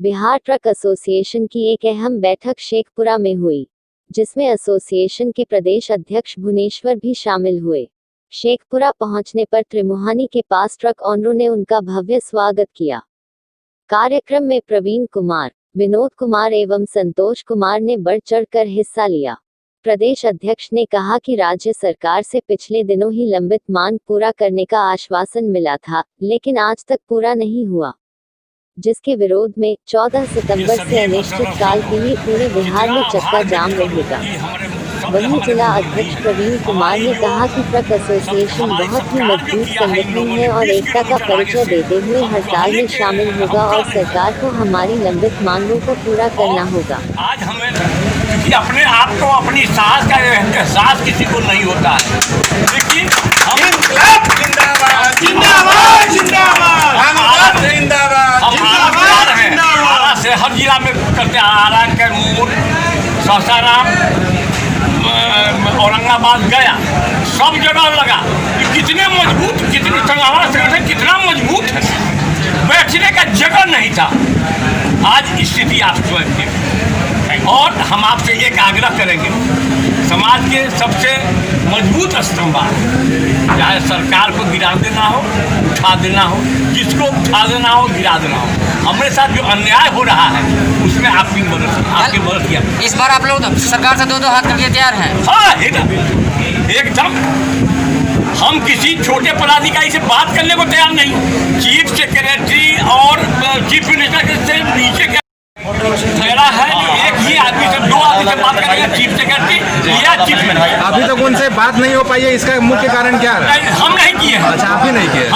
Bihar truck association की एक अहम बैठक शेखपुरा में हुई, जिसमें एसोसिएशन के प्रदेश अध्यक्ष भुवनेश्वर भी शामिल हुए। शेखपुरा पहुंचने पर त्रिमुहानी के पास ट्रक ओनरों ने उनका भव्य स्वागत किया। कार्यक्रम में प्रवीण कुमार, विनोद कुमार एवं संतोष कुमार ने बढ़ चढ़कर हिस्सा लिया। प्रदेश अध्यक्ष ने कहा कि राज्य सरकार से पिछले दिनों ही लंबित मांग पूरा करने का आश्वासन मिला था, लेकिन आज तक पूरा नहीं हुआ, जिसके विरोध में 14 सितंबर से अनिश्चित काल के लिए पूरे बिहार में चक्का जाम रहेगा। वहीं जिला अध्यक्ष प्रवीण कुमार ने कहा कि ट्रक एसोसिएशन बहुत ही मजबूत संगठन है और एकता का परिचय देते हुए हड़ताल में शामिल होगा और सरकार को हमारी लंबित मांगों को पूरा करना होगा। आज हमें क्योंकि अपने आप को अपनी साहस का एहसास किसी को नहीं होता है, लेकिन हम जिंदाबाद जिंदाबाद जिंदाबाद आरा से हर जिला में करते आरा कैमूर सासाराम औरंगाबाद गया, सब जगह लगा कि कितने मजबूत, कितनी हमारा संगठन कितना मजबूत है। बैठने का जगह नहीं था। आज स्थिति आप स्वयं देखिए और हम आपसे एक आग्रह करेंगे, समाज के सबसे मजबूत स्तंभ चाहे सरकार को गिरा देना हो, उठा देना हो, जिसको उठा देना हो, गिरा देना हो, हमारे साथ जो अन्याय हो रहा है उसमें आपकी मदद किया। इस बार आप लोग सरकार से दो हाथ करके तैयार हैं? हाँ, एकदम। हम किसी छोटे पदाधिकारी से बात करने को तैयार नहीं। चीफ सेक्रेटरी और चीफ मिनिस्टर से नीचे क्या ठहरा है, एक ही आदमी से दो आदमी से बात करेंगे, चीफ सेक्रेटरी या चीफ मिनिस्टर। अभी तक उनसे बात नहीं हो पाई है, इसका मुख्य कारण क्या है? हम नहीं किए हैं। अच्छा, आप ही नहीं किए?